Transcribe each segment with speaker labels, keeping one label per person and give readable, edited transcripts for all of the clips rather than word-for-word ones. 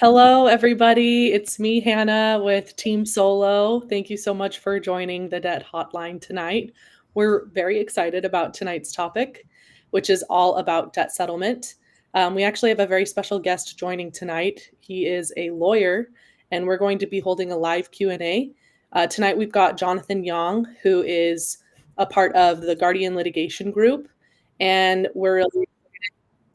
Speaker 1: Hello, everybody. It's me, Hannah, with Team Solo. Thank you so much for joining the Debt Hotline tonight. We're very excited about tonight's topic, which is all about debt settlement. We actually have a very special guest joining tonight. He is a lawyer, and we're going to be holding a live Q&A. Tonight, we've got Jonathan Yong, who is a part of the Guardian Litigation Group, and we're really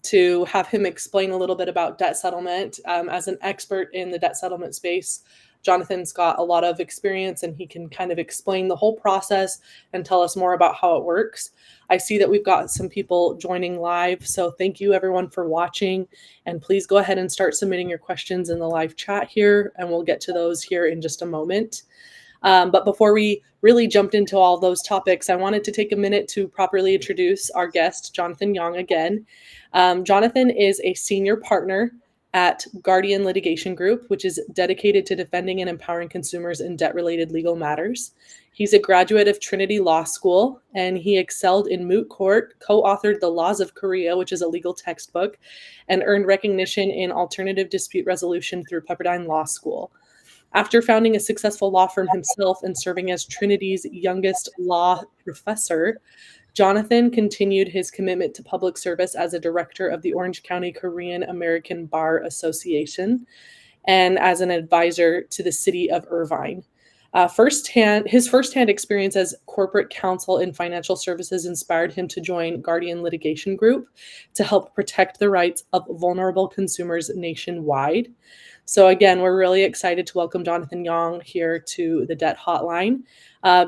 Speaker 1: to have him explain a little bit about debt settlement. As an expert in the debt settlement space, Jonathan's got a lot of experience and he can kind of explain the whole process and tell us more about how it works. I see that we've got some people joining live, so thank you everyone for watching. And please go ahead and start submitting your questions in the live chat here, and we'll get to those here in just a moment. But before we really jumped into all those topics, I wanted to take a minute to properly introduce our guest, Jonathan Yong, again. Jonathan is a senior partner at Guardian Litigation Group, which is dedicated to defending and empowering consumers in debt-related legal matters. He's a graduate of Trinity Law School, and he excelled in moot court, co-authored The Laws of Korea, which is a legal textbook, and earned recognition in alternative dispute resolution through Pepperdine Law School. After founding a successful law firm himself and serving as Trinity's youngest law professor, Jonathan continued his commitment to public service as a director of the Orange County Korean American Bar Association and as an advisor to the city of Irvine. His firsthand experience as corporate counsel in financial services inspired him to join Guardian Litigation Group to help protect the rights of vulnerable consumers nationwide. So again, we're really excited to welcome Jonathan Yong here to the Debt Hotline.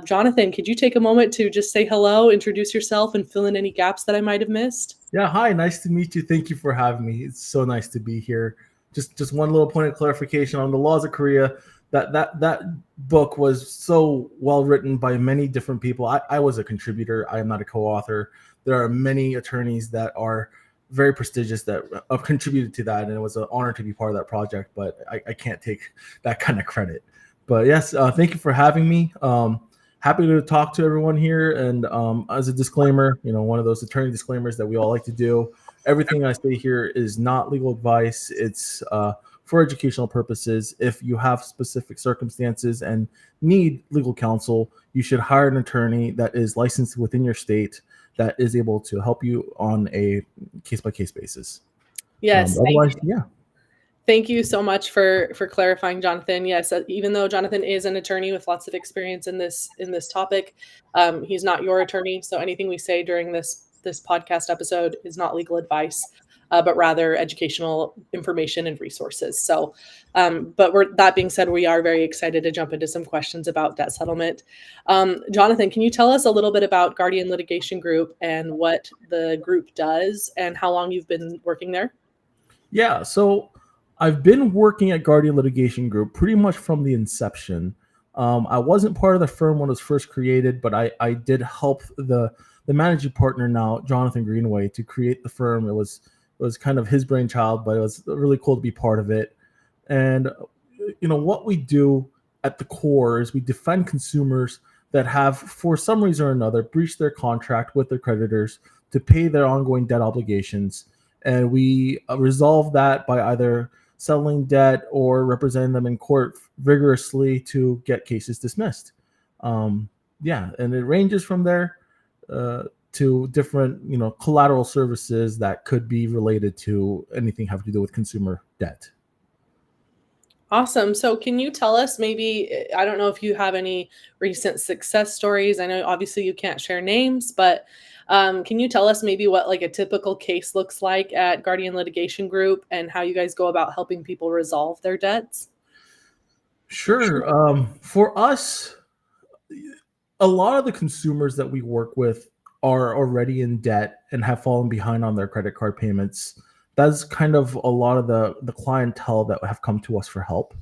Speaker 1: Jonathan, could you take a moment to just say hello, introduce yourself, and fill in any gaps that I might have missed?
Speaker 2: Yeah, hi, nice to meet you. Thank you for having me. It's so nice to be here. Just one little point of clarification on the Laws of Korea. That book was so well written by many different people. I was a contributor. I am not a co-author. There are many attorneys that are very prestigious that have contributed to that, and it was an honor to be part of that project, but I can't take that kind of credit. But yes, thank you for having me. Happy to talk to everyone here. And as a disclaimer, one of those attorney disclaimers that we all like to do, everything I say here is not legal advice. It's for educational purposes. If you have specific circumstances and need legal counsel, you should hire an attorney that is licensed within your state that is able to help you on a case-by-case basis.
Speaker 1: Yes.
Speaker 2: Otherwise, yeah.
Speaker 1: Thank you so much for clarifying, Jonathan. Yes, even though Jonathan is an attorney with lots of experience in this topic, he's not your attorney. So anything we say during this podcast episode is not legal advice, but rather educational information and resources. So, that being said, we are very excited to jump into some questions about debt settlement. Jonathan, can you tell us a little bit about Guardian Litigation Group and what the group does and how long you've been working there?
Speaker 2: Yeah, so I've been working at Guardian Litigation Group pretty much from the inception. I wasn't part of the firm when it was first created, but I did help the managing partner now, Jonathan Greenway, to create the firm. It was kind of his brainchild, but it was really cool to be part of it. And what we do at the core is we defend consumers that have, for some reason or another, breached their contract with their creditors to pay their ongoing debt obligations. And we resolve that by either settling debt or representing them in court vigorously to get cases dismissed. And it ranges from there to different, collateral services that could be related to anything having to do with consumer debt.
Speaker 1: Awesome. So can you tell us maybe, I don't know if you have any recent success stories. I know obviously you can't share names, but can you tell us maybe what like a typical case looks like at Guardian Litigation Group and how you guys go about helping people resolve their debts?
Speaker 2: Sure. For us, a lot of the consumers that we work with are already in debt and have fallen behind on their credit card payments. That's kind of a lot of the clientele that have come to us for help.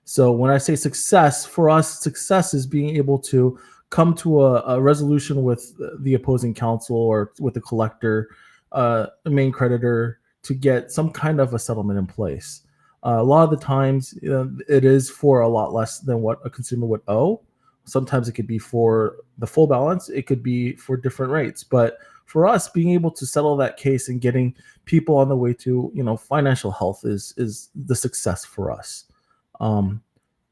Speaker 2: So when I say success, for us, success is being able to come to a resolution with the opposing counsel or with the collector, the main creditor, to get some kind of a settlement in place. A lot of the times, it is for a lot less than what a consumer would owe. Sometimes it could be for the full balance. It could be for different rates. But for us, being able to settle that case and getting people on the way to, financial health is the success for us. Um,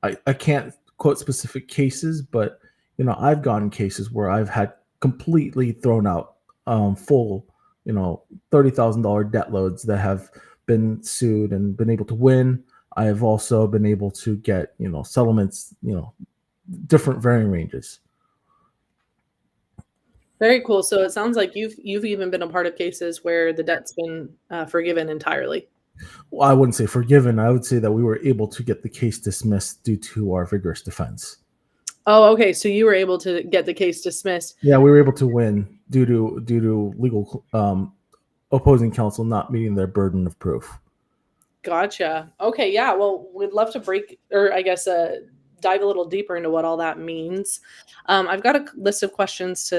Speaker 2: I can't quote specific cases, but I've gotten cases where I've had completely thrown out full, $30,000 debt loads that have been sued and been able to win. I have also been able to get settlements, different varying ranges.
Speaker 1: Very cool. So it sounds like you've even been a part of cases where the debt's been forgiven entirely.
Speaker 2: Well, I wouldn't say forgiven. I would say that we were able to get the case dismissed due to our vigorous defense.
Speaker 1: Oh, okay. So you were able to get the case dismissed.
Speaker 2: Yeah, we were able to win due to legal opposing counsel not meeting their burden of proof.
Speaker 1: Gotcha. Okay, yeah. Well, we'd love to break, or I guess, dive a little deeper into what all that means. I've got a list of questions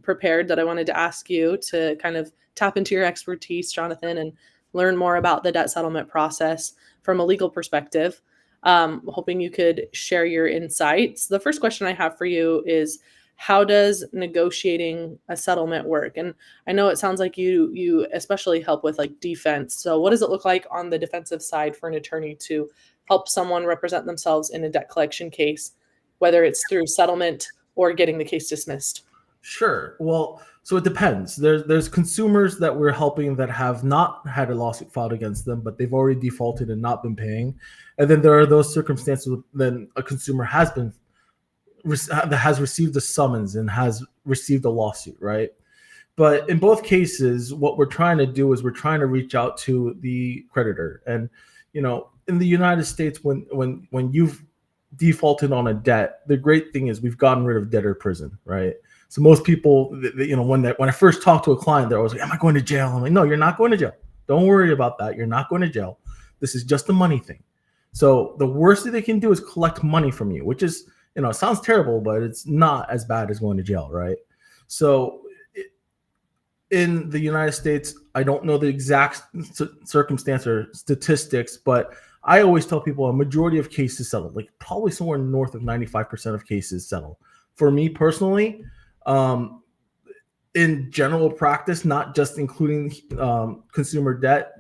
Speaker 1: prepared that I wanted to ask you to kind of tap into your expertise, Jonathan, and learn more about the debt settlement process from a legal perspective. Hoping you could share your insights. The first question I have for you is, how does negotiating a settlement work? And I know it sounds like you especially help with like defense. So what does it look like on the defensive side for an attorney to help someone represent themselves in a debt collection case, whether it's through settlement or getting the case dismissed?
Speaker 2: Sure. Well, so it depends. There's consumers that we're helping that have not had a lawsuit filed against them, but they've already defaulted and not been paying. And then there are those circumstances when a consumer that has received a summons and has received a lawsuit, right? But in both cases, what we're trying to do is we're trying to reach out to the creditor. And in the United States, when you've defaulted on a debt, the great thing is we've gotten rid of debtor prison, right? So most people, when I first talk to a client, they're always like, "Am I going to jail?" I'm like, "No, you're not going to jail. Don't worry about that. You're not going to jail. This is just a money thing." So the worst that they can do is collect money from you, which is, it sounds terrible, but it's not as bad as going to jail, right? So in the United States, I don't know the exact circumstance or statistics, but I always tell people a majority of cases settle, like probably somewhere north of 95% of cases settle. For me personally, in general practice, not just including consumer debt,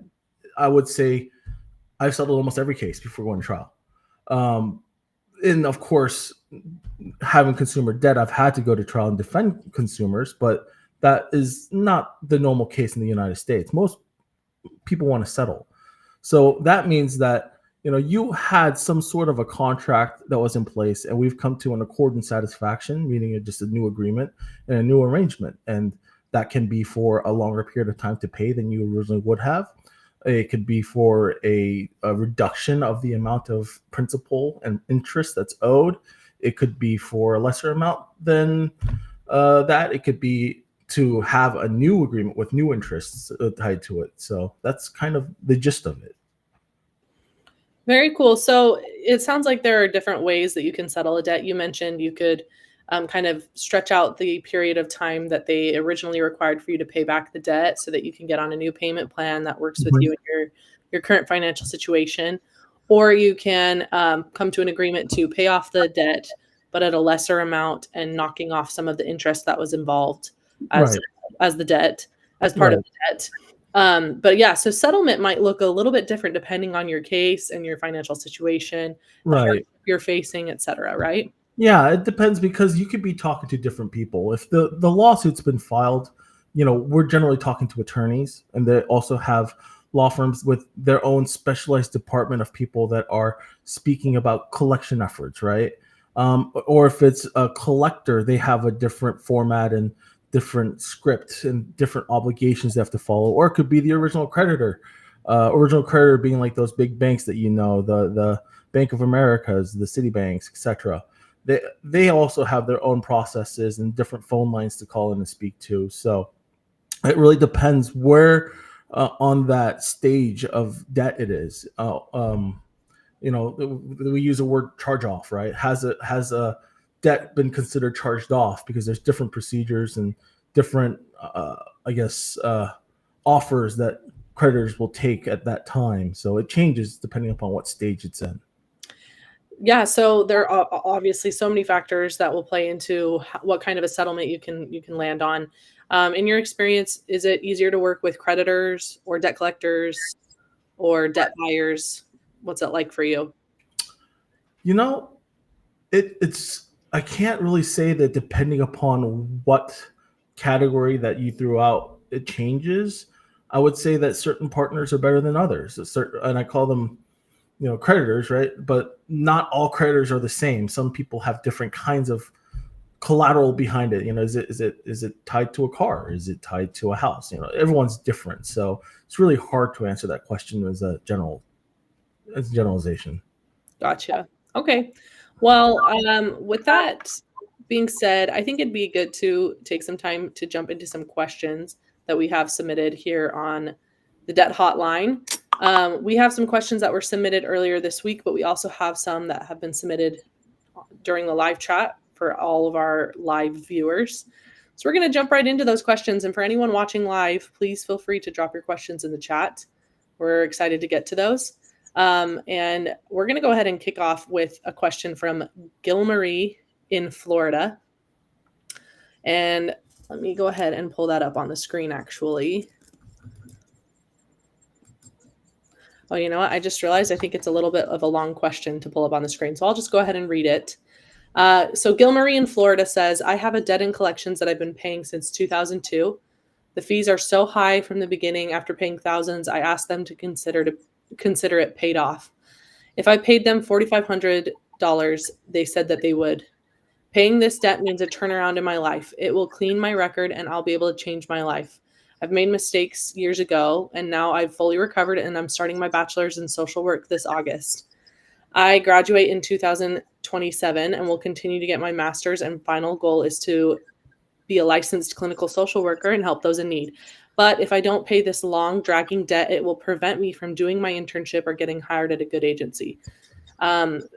Speaker 2: I would say I've settled almost every case before going to trial. And of course, having consumer debt, I've had to go to trial and defend consumers, but that is not the normal case in the United States. Most people want to settle. So that means that you had some sort of a contract that was in place, and we've come to an accord and satisfaction, meaning just a new agreement and a new arrangement. And that can be for a longer period of time to pay than you originally would have. It could be for a reduction of the amount of principal and interest that's owed. It could be for a lesser amount than that. It could be to have a new agreement with new interests tied to it. So that's kind of the gist of it.
Speaker 1: Very cool. So it sounds like there are different ways that you can settle a debt. You mentioned you could kind of stretch out the period of time that they originally required for you to pay back the debt so that you can get on a new payment plan that works with you and your current financial situation. Or you can come to an agreement to pay off the debt, but at a lesser amount and knocking off some of the interest that was involved as
Speaker 2: Right.
Speaker 1: as the debt, as part
Speaker 2: Right.
Speaker 1: of the debt. But yeah, so settlement might look a little bit different depending on your case and your financial situation, the hardship
Speaker 2: Right.
Speaker 1: you're facing, et cetera, right?
Speaker 2: Yeah, it depends because you could be talking to different people. If the lawsuit's been filed, we're generally talking to attorneys, and they also have law firms with their own specialized department of people that are speaking about collection efforts, right? Or if it's a collector, they have a different format and different script and different obligations they have to follow. Or it could be the original creditor. Original creditor being like those big banks that the Bank of Americas, the Citibanks, etc. They also have their own processes and different phone lines to call in and speak to. So it really depends where on that stage of debt it is. We use the word charge off, right? Has a debt been considered charged off? Because there's different procedures and different, offers that creditors will take at that time. So it changes depending upon what stage it's in.
Speaker 1: Yeah, so there are obviously so many factors that will play into what kind of a settlement you can land on. In your experience, is it easier to work with creditors or debt collectors or debt buyers? What's it like for you?
Speaker 2: You know, it's I can't really say that depending upon what category that you threw out, it changes. I would say that certain partners are better than others. And I call them, creditors, right? But not all creditors are the same. Some people have different kinds of collateral behind it. Is it tied to a car? Is it tied to a house? Everyone's different, so it's really hard to answer that question as a generalization.
Speaker 1: Gotcha. Okay. Well, with that being said, I think it'd be good to take some time to jump into some questions that we have submitted here on the Debt Hotline. We have some questions that were submitted earlier this week, but we also have some that have been submitted during the live chat for all of our live viewers. So we're going to jump right into those questions. And for anyone watching live, please feel free to drop your questions in the chat. We're excited to get to those. And we're going to go ahead and kick off with a question from Gilmarie in Florida. And let me go ahead and pull that up on the screen, actually. Oh, you know what? I just realized I think it's a little bit of a long question to pull up on the screen. So I'll just go ahead and read it. So Gilmarie in Florida says, I have a debt in collections that I've been paying since 2002. The fees are so high from the beginning. After paying thousands, I asked them to consider it paid off. If I paid them $4,500, they said that they would. Paying this debt means a turnaround in my life. It will clean my record and I'll be able to change my life. I've made mistakes years ago and now I've fully recovered and I'm starting my bachelor's in social work this August. I graduate in 2027 and will continue to get my master's, and final goal is to be a licensed clinical social worker and help those in need. But if I don't pay this long, dragging debt, it will prevent me from doing my internship or getting hired at a good agency.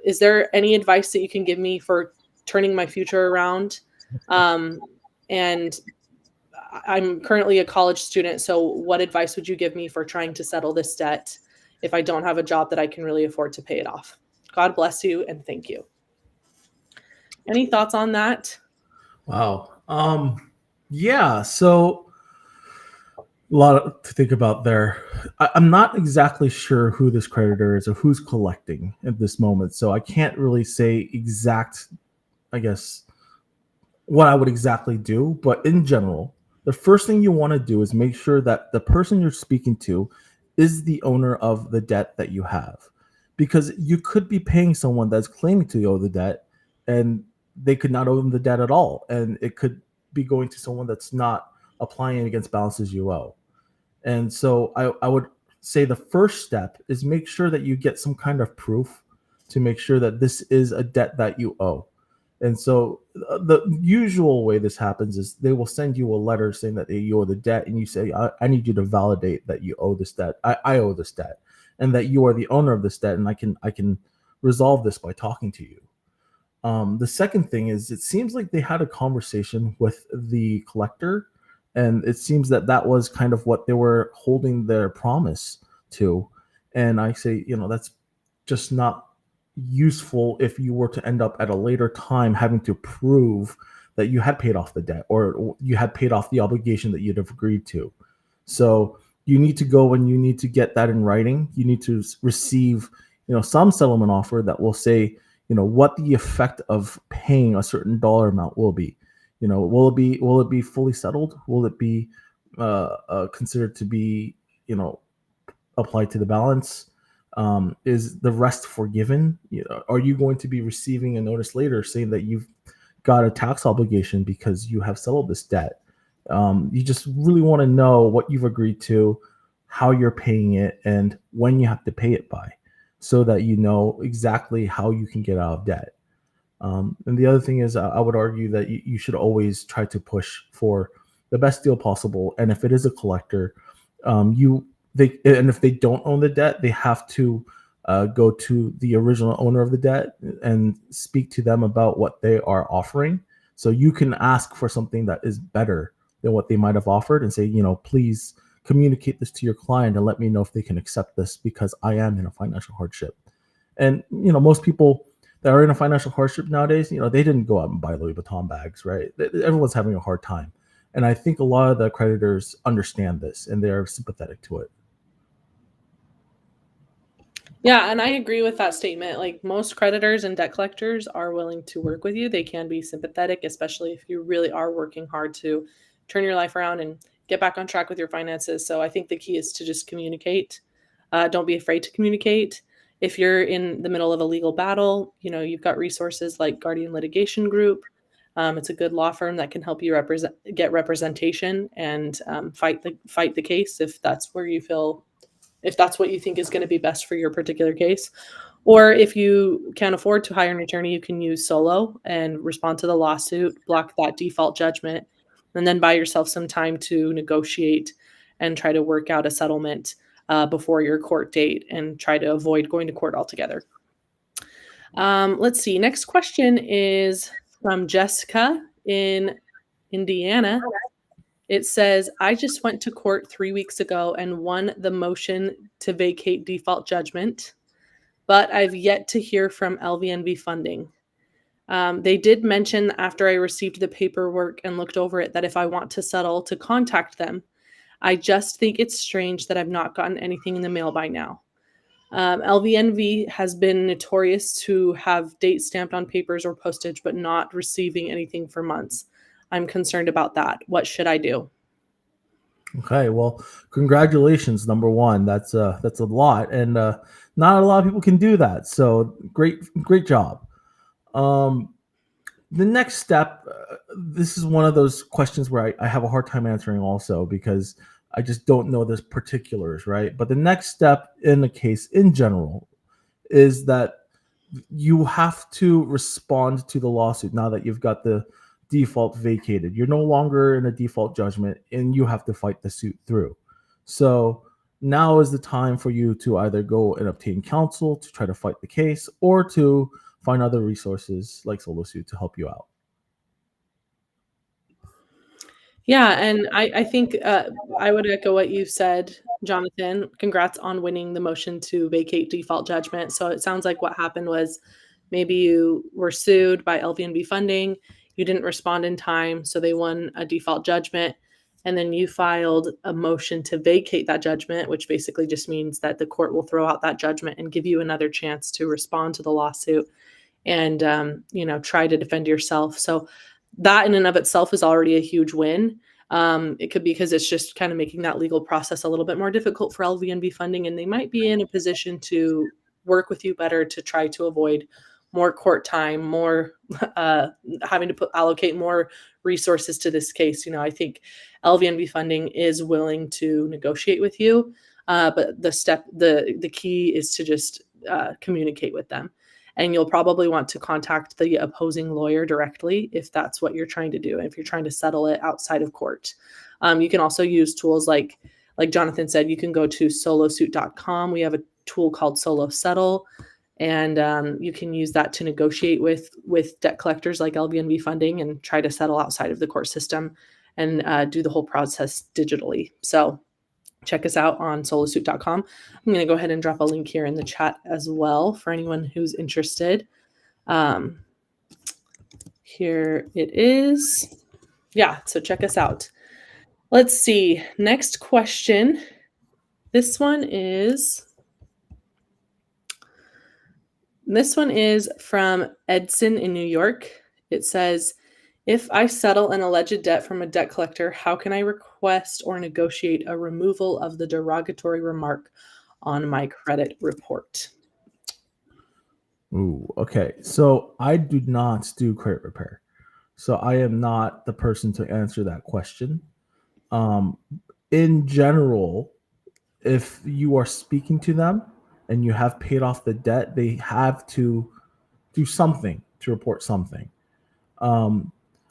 Speaker 1: Is there any advice that you can give me for turning my future around? And I'm currently a college student, so what advice would you give me for trying to settle this debt if I don't have a job that I can really afford to pay it off? God bless you and thank you. Any thoughts on that?
Speaker 2: Wow. Yeah. So a lot to think about there. I'm not exactly sure who this creditor is or who's collecting at this moment, so I can't really say exact, I guess, what I would exactly do. But in general, the first thing you want to do is make sure that the person you're speaking to is the owner of the debt that you have, because you could be paying someone that's claiming to owe the debt and they could not owe them the debt at all, and it could be going to someone that's not applying against balances you owe. And so I would say the first step is make sure that you get some kind of proof to make sure that this is a debt that you owe. And so the usual way this happens is they will send you a letter saying that you owe the debt, and you say, I need you to validate that you owe this debt. I owe this debt, and that you are the owner of this debt, and I can resolve this by talking to you. The second thing is, it seems like they had a conversation with the collector, and it seems that that was kind of what they were holding their promise to. And I say, that's just not useful if you were to end up at a later time having to prove that you had paid off the debt or you had paid off the obligation that you'd have agreed to. So you need to go and you need to get that in writing. You need to receive, some settlement offer that will say, what the effect of paying a certain dollar amount will be. Will it be fully settled? Will it be considered to be, applied to the balance? Is the rest forgiven? Are you going to be receiving a notice later saying that you've got a tax obligation because you have settled this debt? You just really want to know what you've agreed to, how you're paying it, and when you have to pay it by, so that you know exactly how you can get out of debt. And the other thing is, I would argue that you should always try to push for the best deal possible. And if it is a collector, and if they don't own the debt, they have to go to the original owner of the debt and speak to them about what they are offering. So you can ask for something that is better than what they might have offered, and say, please communicate this to your client and let me know if they can accept this, because I am in a financial hardship. And most people that are in a financial hardship nowadays, they didn't go out and buy Louis Vuitton bags, right? Everyone's having a hard time. And I think a lot of the creditors understand this and they're sympathetic to it.
Speaker 1: Yeah, and I agree with that statement. Like most creditors and debt collectors are willing to work with you. They can be sympathetic, especially if you really are working hard to turn your life around and get back on track with your finances. So I think the key is to just communicate. Don't be afraid to communicate. If you're in the middle of a legal battle, you've got resources like Guardian Litigation Group. It's a good law firm that can help you get representation and fight the case if that's what you think is going to be best for your particular case. Or if you can't afford to hire an attorney, you can use solo and respond to the lawsuit, block that default judgment, and then buy yourself some time to negotiate and try to work out a settlement before your court date and try to avoid going to court altogether. Let's see. Next question is from Jessica in Indiana. It says, I just went to court 3 weeks ago and won the motion to vacate default judgment, but I've yet to hear from LVNV funding. They did mention after I received the paperwork and looked over it that if I want to settle, to contact them. I just think it's strange that I've not gotten anything in the mail by now. LVNV has been notorious to have dates stamped on papers or postage, but not receiving anything for months. I'm concerned about that. What should I do?
Speaker 2: Okay, well, congratulations, number one. That's a lot, and not a lot of people can do that. So great job. The next step, this is one of those questions where I have a hard time answering also because I just don't know the particulars, right? But the next step in the case in general is that you have to respond to the lawsuit now that you've got the default vacated. You're no longer in a default judgment and you have to fight the suit through. So now is the time for you to either go and obtain counsel to try to fight the case or to find other resources like SoloSuit to help you out.
Speaker 1: Yeah, and I think I would echo what you said, Jonathan. Congrats on winning the motion to vacate default judgment. So it sounds like what happened was maybe you were sued by LVNB funding, you didn't respond in time, so they won a default judgment, and then you filed a motion to vacate that judgment, which basically just means that the court will throw out that judgment and give you another chance to respond to the lawsuit and try to defend yourself. So that in and of itself is already a huge win. It could be because it's just kind of making that legal process a little bit more difficult for LVNB funding, and they might be in a position to work with you better to try to avoid more court time, more having to allocate more resources to this case. I think LVNB funding is willing to negotiate with you, but the key is to just communicate with them. And you'll probably want to contact the opposing lawyer directly if that's what you're trying to do. And if you're trying to settle it outside of court, you can also use tools like Jonathan said, you can go to solosuit.com. We have a tool called Solo Settle, and you can use that to negotiate with debt collectors like LVNV funding and try to settle outside of the court system and do the whole process digitally. So check us out on solosuit.com. I'm going to go ahead and drop a link here in the chat as well for anyone who's interested. Here it is. Yeah, so check us out. Let's see. Next question. This one is from Edson in New York. It says, if I settle an alleged debt from a debt collector, how can I request or negotiate a removal of the derogatory remark on my credit report?
Speaker 2: Ooh, okay. So I do not do credit repair. So I am not the person to answer that question. In general, if you are speaking to them and you have paid off the debt, they have to do something to report something.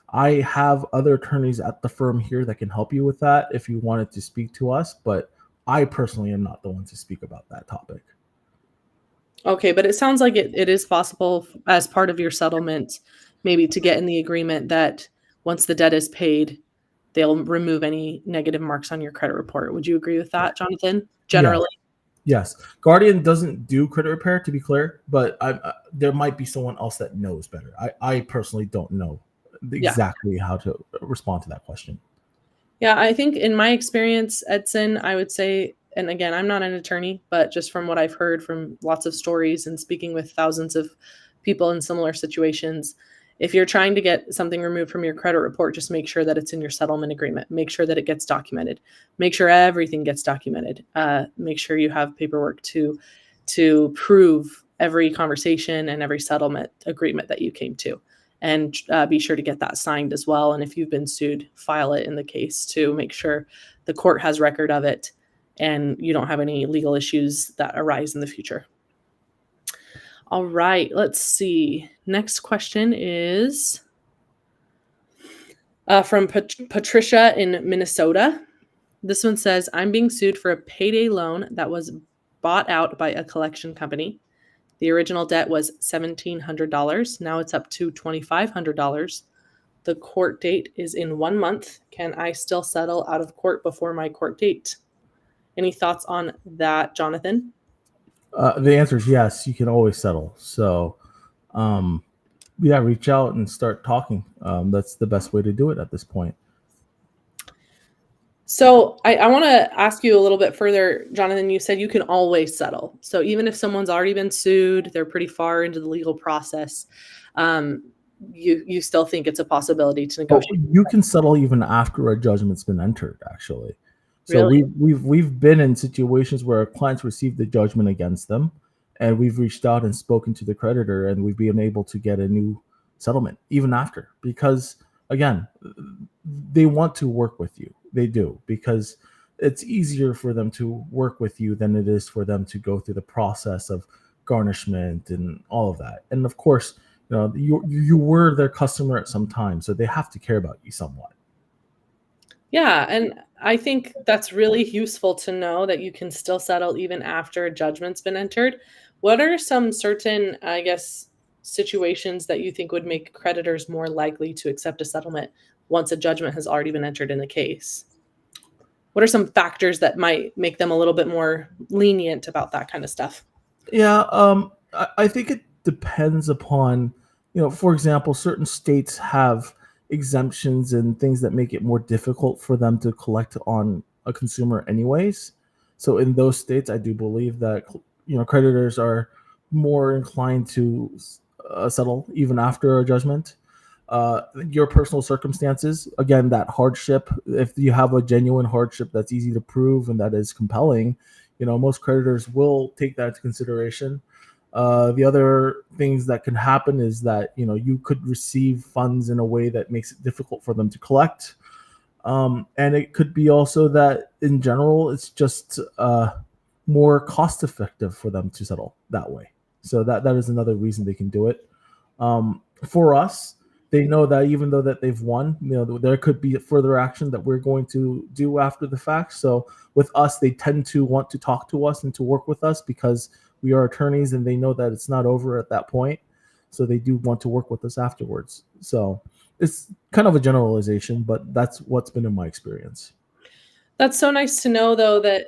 Speaker 2: I have other attorneys at the firm here that can help you with that if you wanted to speak to us, but I personally am not the one to speak about that topic.
Speaker 1: Okay, but it sounds like it is possible as part of your settlement, maybe to get in the agreement that once the debt is paid, they'll remove any negative marks on your credit report. Would you agree with that, Jonathan? Generally?
Speaker 2: Yes. Guardian doesn't do credit repair, to be clear, but there might be someone else that knows better. I personally don't know exactly how to respond to that question.
Speaker 1: Yeah, I think in my experience, Edson, I would say, and again, I'm not an attorney, but just from what I've heard from lots of stories and speaking with thousands of people in similar situations, if you're trying to get something removed from your credit report, just make sure that it's in your settlement agreement. Make sure that it gets documented. Make sure everything gets documented. Make sure you have paperwork to prove every conversation and every settlement agreement that you came to, and be sure to get that signed as well. And if you've been sued, file it in the case to make sure the court has record of it and you don't have any legal issues that arise in the future. All right, let's see. Next question is from Patricia in Minnesota. This one says, I'm being sued for a payday loan that was bought out by a collection company. The original debt was $1,700. Now it's up to $2,500. The court date is in 1 month. Can I still settle out of court before my court date? Any thoughts on that, Jonathan?
Speaker 2: The answer is yes. You can always settle. So, yeah, reach out and start talking. That's the best way to do it at this point.
Speaker 1: So I want to ask you a little bit further, Jonathan. You said you can always settle. So even if someone's already been sued, they're pretty far into the legal process, you still think it's a possibility to negotiate?
Speaker 2: You can settle even after a judgment's been entered, actually. So
Speaker 1: Really?
Speaker 2: we've been in situations where our clients received the judgment against them, and we've reached out and spoken to the creditor, and we've been able to get a new settlement even after, because again, they want to work with you. They do, because it's easier for them to work with you than it is for them to go through the process of garnishment and all of that. And of course, you were their customer at some time, so they have to care about you somewhat.
Speaker 1: Yeah, and I think that's really useful to know that you can still settle even after a judgment's been entered. What are some certain, I guess, situations that you think would make creditors more likely to accept a settlement once a judgment has already been entered in the case? What are some factors that might make them a little bit more lenient about that kind of stuff?
Speaker 2: Yeah, I think it depends upon, for example, certain states have exemptions and things that make it more difficult for them to collect on a consumer, anyways. So in those states, I do believe that creditors are more inclined to settle even after a judgment. Your personal circumstances, again, that hardship. If you have a genuine hardship that's easy to prove and that is compelling, most creditors will take that into consideration. The other things that can happen is that you could receive funds in a way that makes it difficult for them to collect, and it could be also that in general it's just more cost effective for them to settle that way. So that is another reason they can do it. For us, they know that even though that they've won, there could be further action that we're going to do after the fact. So with us, they tend to want to talk to us and to work with us because we are attorneys and they know that it's not over at that point. So they do want to work with us afterwards. So it's kind of a generalization, but that's what's been in my experience.
Speaker 1: That's so nice to know, though, that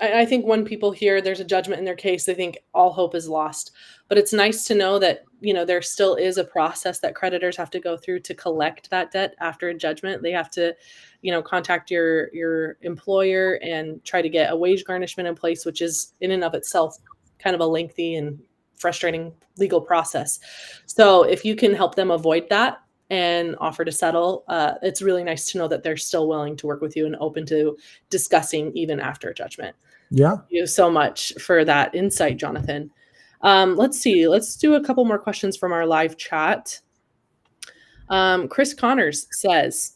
Speaker 1: I think when people hear there's a judgment in their case, they think all hope is lost. But it's nice to know that there still is a process that creditors have to go through to collect that debt after a judgment. They have to, contact your employer and try to get a wage garnishment in place, which is in and of itself kind of a lengthy and frustrating legal process. So if you can help them avoid that and offer to settle, it's really nice to know that they're still willing to work with you and open to discussing even after judgment.
Speaker 2: Yeah.
Speaker 1: Thank you so much for that insight, Jonathan. Let's see. Let's do a couple more questions from our live chat. Chris Connors says,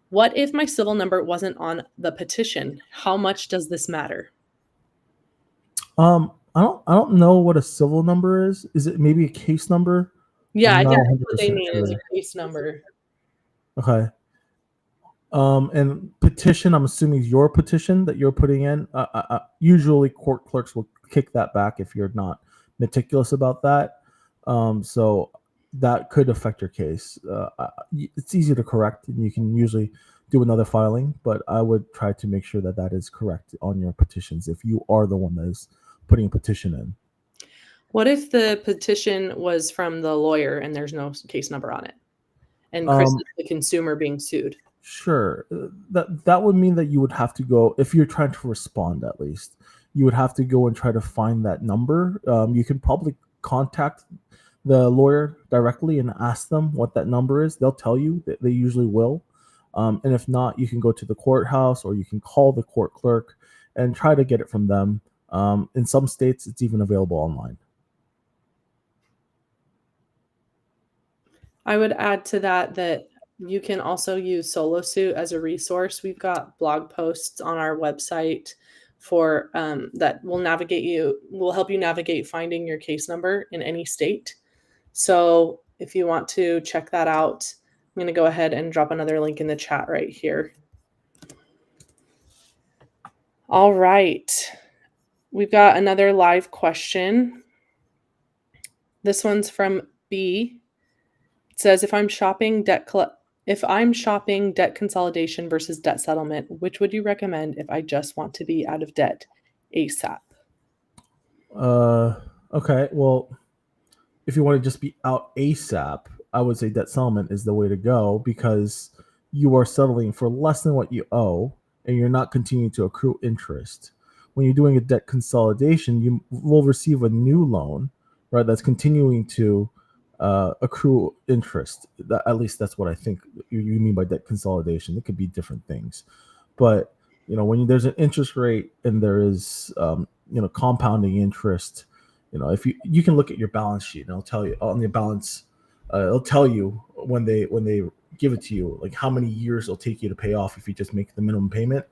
Speaker 1: what if my civil number wasn't on the petition? How much does this matter?
Speaker 2: I don't know what a civil number is. Is it maybe a case number?
Speaker 1: Yeah,
Speaker 2: I'm
Speaker 1: I
Speaker 2: not
Speaker 1: think that's what they
Speaker 2: 100%
Speaker 1: mean is
Speaker 2: sure.
Speaker 1: a case number.
Speaker 2: Okay. And petition, I'm assuming your petition that you're putting in. Usually, court clerks will kick that back if you're not meticulous about that. So that could affect your case. It's easy to correct, and you can usually do another filing. But I would try to make sure that that is correct on your petitions if you are the one that is putting a petition in.
Speaker 1: What if the petition was from the lawyer and there's no case number on it? And Chris is the consumer being sued.
Speaker 2: Sure. That would mean that you would have to go, if you're trying to respond at least, you would have to go and try to find that number. You can probably contact the lawyer directly and ask them what that number is. They'll tell you. They usually will. And if not, you can go to the courthouse or you can call the court clerk and try to get it from them. In some states, it's even available online.
Speaker 1: I would add to that you can also use SoloSuit as a resource. We've got blog posts on our website for that will help you navigate finding your case number in any state. So if you want to check that out, I'm going to go ahead and drop another link in the chat right here. All right. We've got another live question. This one's from B. It says, if I'm shopping debt consolidation versus debt settlement, which would you recommend if I just want to be out of debt ASAP?
Speaker 2: Okay. Well, if you want to just be out ASAP, I would say debt settlement is the way to go because you are settling for less than what you owe and you're not continuing to accrue interest. When you're doing a debt consolidation, you will receive a new loan, right? That's continuing to accrue interest. At least that's what I think you mean by debt consolidation. It could be different things, but when there's an interest rate and there is compounding interest, if you can look at your balance sheet and it'll tell you on your balance, it'll tell you when they give it to you, like how many years it'll take you to pay off if you just make the minimum payment.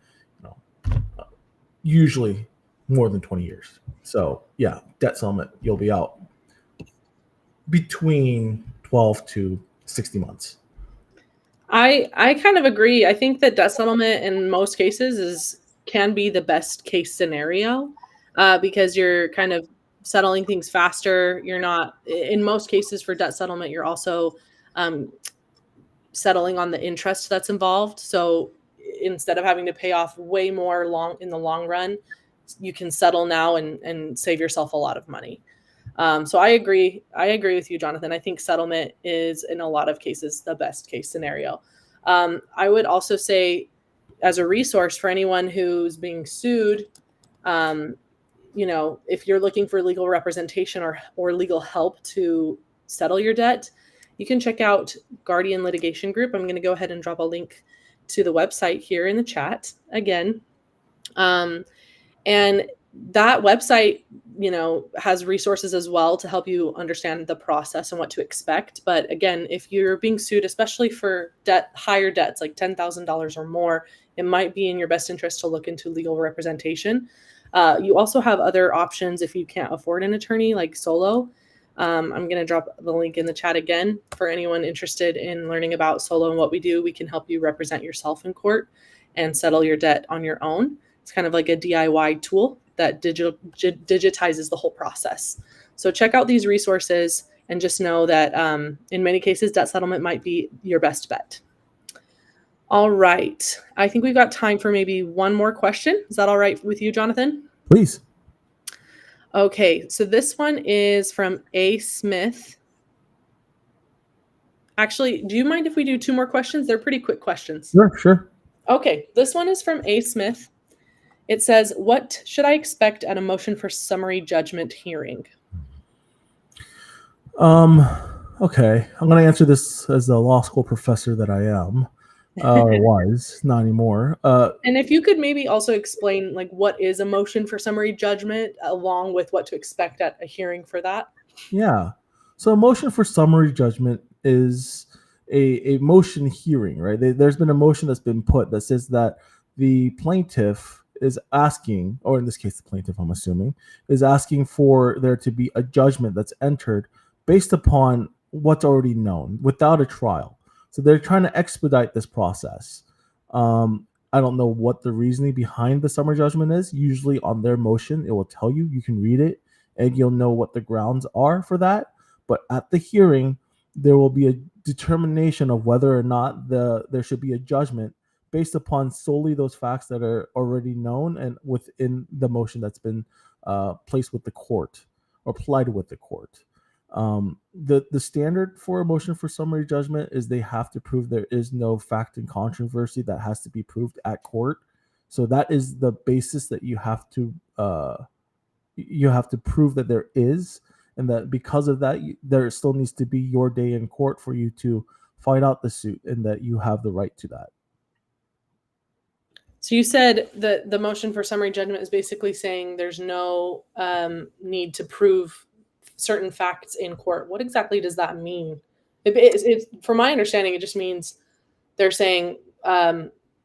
Speaker 2: Usually more than 20 years. So yeah, debt settlement, you'll be out between 12 to 60 months.
Speaker 1: I kind of agree. I think that debt settlement in most cases can be the best case scenario because you're kind of settling things faster. You're not, in most cases for debt settlement, you're also settling on the interest that's involved. So instead of having to pay off way more in the long run, you can settle now and save yourself a lot of money. So I agree with you, Jonathan. I think settlement is in a lot of cases the best case scenario. I would also say, as a resource for anyone who's being sued, if you're looking for legal representation or legal help to settle your debt, you can check out Guardian Litigation Group. I'm going to go ahead and drop a link to the website here in the chat again. And that website, has resources as well to help you understand the process and what to expect. But again, if you're being sued, especially for higher debts, like $10,000 or more, it might be in your best interest to look into legal representation. You also have other options if you can't afford an attorney, like Solo. I'm going to drop the link in the chat again for anyone interested in learning about Solo and what we do. We can help you represent yourself in court and settle your debt on your own. It's kind of like a DIY tool that digitizes the whole process. So check out these resources and just know that in many cases, debt settlement might be your best bet. All right. I think we've got time for maybe one more question. Is that all right with you, Jonathan?
Speaker 2: Please.
Speaker 1: Okay. So this one is from A. Smith. Actually, do you mind if we do two more questions? They're pretty quick questions.
Speaker 2: Sure.
Speaker 1: Okay. This one is from A. Smith. It says, what should I expect at a motion for summary judgment hearing?
Speaker 2: Okay. I'm going to answer this as the law school professor that I am. Was, not anymore.
Speaker 1: And if you could maybe also explain, what is a motion for summary judgment along with what to expect at a hearing for that?
Speaker 2: Yeah. So a motion for summary judgment is a motion hearing, right? There's been a motion that's been put that says that the plaintiff is asking, or in this case, the plaintiff, I'm assuming, is asking for there to be a judgment that's entered based upon what's already known without a trial. So they're trying to expedite this process. I don't know what the reasoning behind the summary judgment is. Usually on their motion, it will tell you, you can read it and you'll know what the grounds are for that. But at the hearing, there will be a determination of whether or not there should be a judgment based upon solely those facts that are already known and within the motion that's been placed with the court or applied with the court. The standard for a motion for summary judgment is they have to prove there is no fact in controversy that has to be proved at court. So that is the basis that you have to prove that there is, and that because of that, there still needs to be your day in court for you to fight out the suit, and that you have the right to that.
Speaker 1: So you said that the motion for summary judgment is basically saying there's no need to prove certain facts in court. What exactly does that mean? From my understanding, it just means they're saying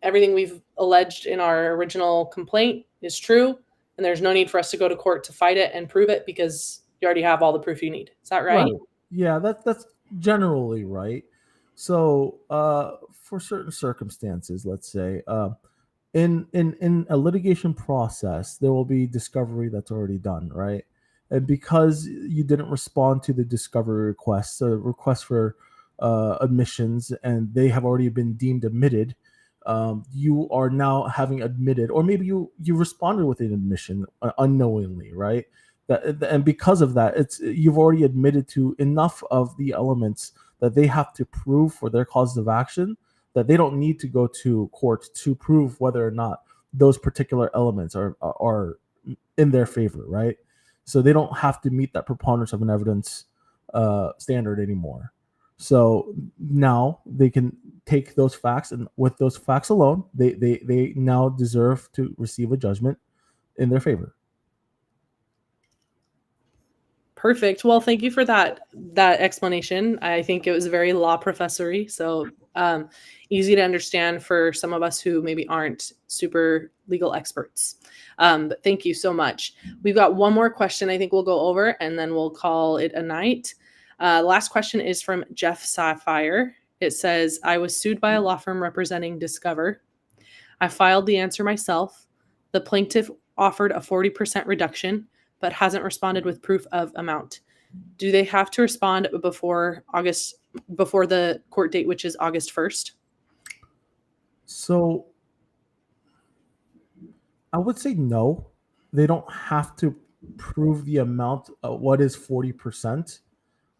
Speaker 1: everything we've alleged in our original complaint is true, and there's no need for us to go to court to fight it and prove it because you already have all the proof you need. Is that right?
Speaker 2: Right. Yeah, that's generally right. So, for certain circumstances, let's say, in a litigation process, there will be discovery that's already done, right? And because you didn't respond to the discovery request, so request for admissions, and they have already been deemed admitted, you are now having admitted, or maybe you responded with an admission unknowingly, right? And because of that, it's you've already admitted to enough of the elements that they have to prove for their causes of action, that they don't need to go to court to prove whether or not those particular elements are in their favor, right? So they don't have to meet that preponderance of an evidence standard anymore. So now they can take those facts, and with those facts alone, they now deserve to receive a judgment in their favor.
Speaker 1: Perfect. Well, thank you for that explanation. I think it was very law professory, so easy to understand for some of us who maybe aren't super legal experts. But thank you so much. We've got one more question I think we'll go over, and then we'll call it a night. Last question is from Jeff Sapphire. It says, I was sued by a law firm representing Discover. I filed the answer myself. The plaintiff offered a 40% reduction, but hasn't responded with proof of amount. Do they have to respond before the court date, which is August 1st?
Speaker 2: So I would say no. They don't have to prove the amount. What is 40%?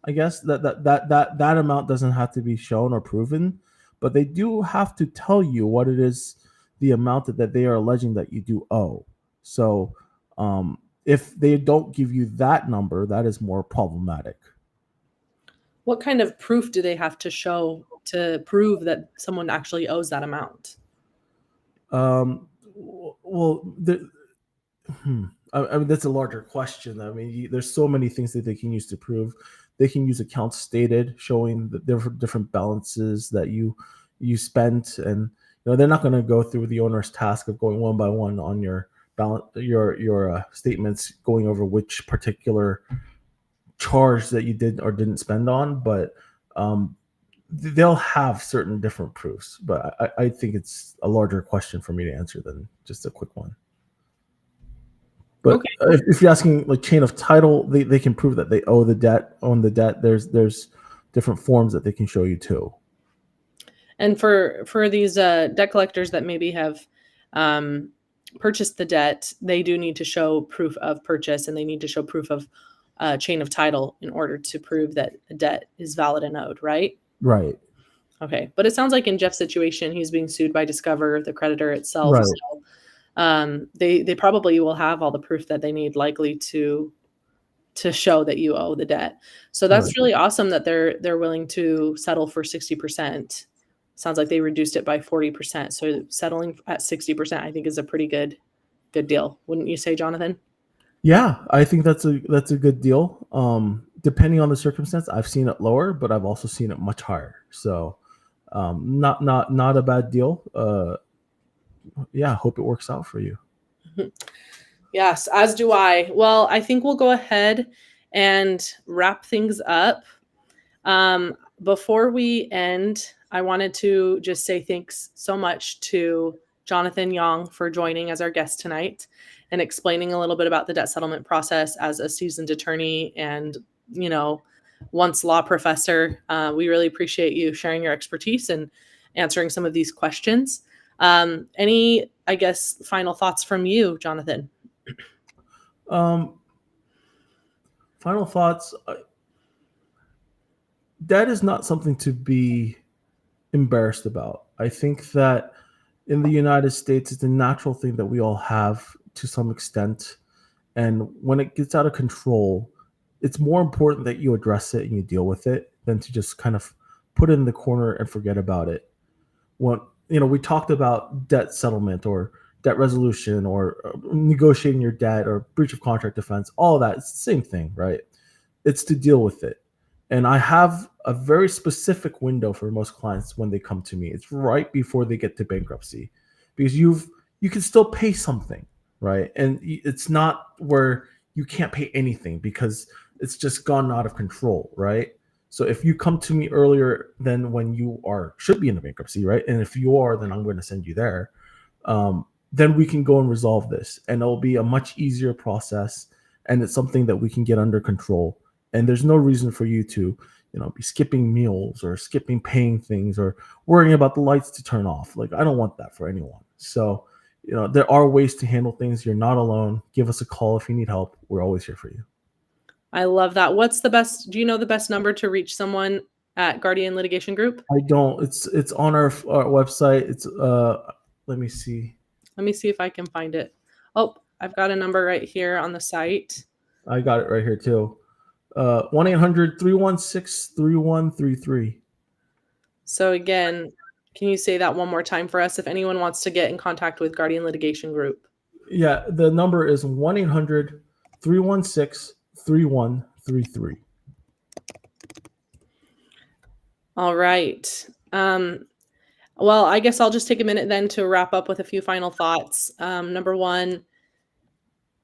Speaker 2: I guess that amount doesn't have to be shown or proven, but they do have to tell you what it is, the amount that they are alleging that you do owe. So if they don't give you that number, that is more problematic.
Speaker 1: What kind of proof do they have to show to prove that someone actually owes that amount?
Speaker 2: Well, I mean, that's a larger question. I mean, there's so many things that they can use to prove. They can use accounts stated showing the different balances that you spent, and they're not going to go through the owner's task of going one by one on your balance, your statements, going over which particular charge that you did or didn't spend on, but they'll have certain different proofs. But I think it's a larger question for me to answer than just a quick one. But
Speaker 1: Okay.
Speaker 2: if you're asking like chain of title, they can prove that they own the debt. There's different forms that they can show you too.
Speaker 1: And for these debt collectors that maybe have purchased the debt, they do need to show proof of purchase, and they need to show proof of chain of title in order to prove that the debt is valid and owed, right?
Speaker 2: Right.
Speaker 1: Okay. But it sounds like in Jeff's situation, he's being sued by Discover, the creditor itself.
Speaker 2: Right.
Speaker 1: So they probably will have all the proof that they need, likely to show that you owe the debt. So that's
Speaker 2: Right.
Speaker 1: really awesome that they're willing to settle for 60%. Sounds like they reduced it by 40%. So settling at 60%, I think, is a pretty good deal. Wouldn't you say, Jonathan?
Speaker 2: Yeah, I think that's a good deal. Depending on the circumstance, I've seen it lower, but I've also seen it much higher. So not a bad deal. Yeah, hope it works out for you.
Speaker 1: Yes, as do I. Well, I think we'll go ahead and wrap things up. Before we end, I wanted to just say thanks so much to Jonathan Yong for joining as our guest tonight and explaining a little bit about the debt settlement process as a seasoned attorney and, once law professor. We really appreciate you sharing your expertise and answering some of these questions. Any, I guess, final thoughts from you, Jonathan?
Speaker 2: Final thoughts. That is not something to be embarrassed about. I think that in the United States, it's a natural thing that we all have to some extent. And when it gets out of control, it's more important that you address it and you deal with it than to just kind of put it in the corner and forget about it. When we talked about debt settlement or debt resolution or negotiating your debt or breach of contract defense, all of that, it's the same thing, right? It's to deal with it. And I have a very specific window for most clients when they come to me. It's right before they get to bankruptcy, because you can still pay something, right? And it's not where you can't pay anything because it's just gone out of control, right? So if you come to me earlier than when you are should be in a bankruptcy, right? And if you are, then I'm going to send you there. Then we can go and resolve this, and it'll be a much easier process, and it's something that we can get under control. And there's no reason for you to, be skipping meals or skipping paying things or worrying about the lights to turn off. Like, I don't want that for anyone. So, there are ways to handle things. You're not alone. Give us a call if you need help. We're always here for you.
Speaker 1: I love that. Do you know the best number to reach someone at Guardian Litigation Group?
Speaker 2: I don't. It's on our website. It's let me see.
Speaker 1: Let me see if I can find it. Oh, I've got a number right here on the site.
Speaker 2: I got it right here too. 1-800-316-3133.
Speaker 1: So again, can you say that one more time for us if anyone wants to get in contact with Guardian Litigation Group?
Speaker 2: Yeah, the number is 1-800-316-3133.
Speaker 1: All right. Well, I guess I'll just take a minute then to wrap up with a few final thoughts. Number one,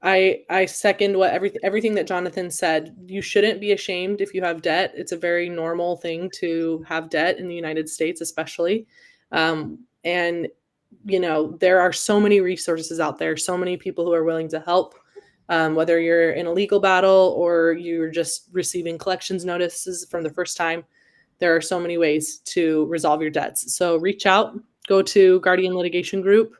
Speaker 1: I second what everything that Jonathan said. You shouldn't be ashamed if you have debt. It's a very normal thing to have debt in the United States, especially. And there are so many resources out there, so many people who are willing to help. Whether you're in a legal battle or you're just receiving collections notices from the first time, there are so many ways to resolve your debts. So reach out, go to Guardian Litigation Group.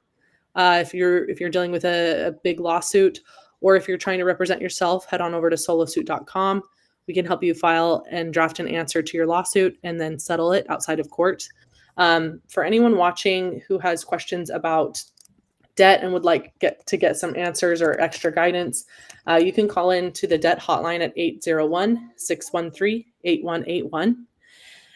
Speaker 1: If you're dealing with a big lawsuit, or if you're trying to represent yourself, head on over to solosuit.com. We can help you file and draft an answer to your lawsuit and then settle it outside of court. For anyone watching who has questions about debt and would like to get some answers or extra guidance, you can call in to the Debt Hotline at 801-613-8181.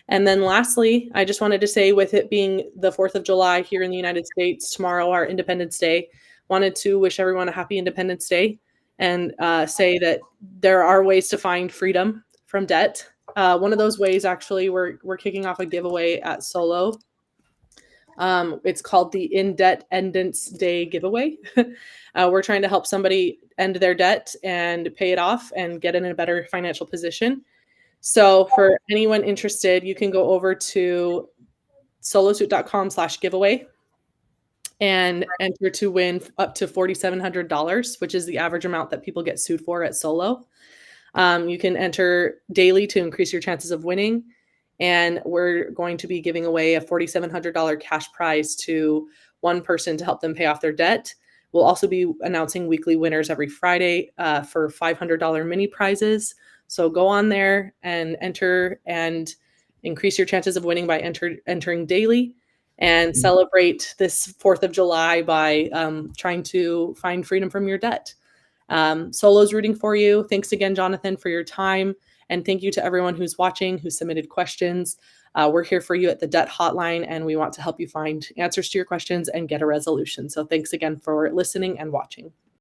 Speaker 1: And then lastly, I just wanted to say, with it being the 4th of July here in the United States, tomorrow our Independence Day, wanted to wish everyone a happy Independence Day and say that there are ways to find freedom from debt. One of those ways, actually, we're kicking off a giveaway at Solo. It's called the Independence Day giveaway. We're trying to help somebody end their debt and pay it off and get in a better financial position. So for anyone interested, you can go over to solosuit.com/giveaway and enter to win up to $4,700, which is the average amount that people get sued for at Solo. You can enter daily to increase your chances of winning. And we're going to be giving away a $4,700 cash prize to one person to help them pay off their debt. We'll also be announcing weekly winners every Friday for $500 mini prizes. So go on there and enter and increase your chances of winning by entering daily, and celebrate this 4th of July by trying to find freedom from your debt. Solo's rooting for you. Thanks again, Jonathan, for your time. And thank you to everyone who's watching, who submitted questions. We're here for you at the Debt Hotline, and we want to help you find answers to your questions and get a resolution. So thanks again for listening and watching.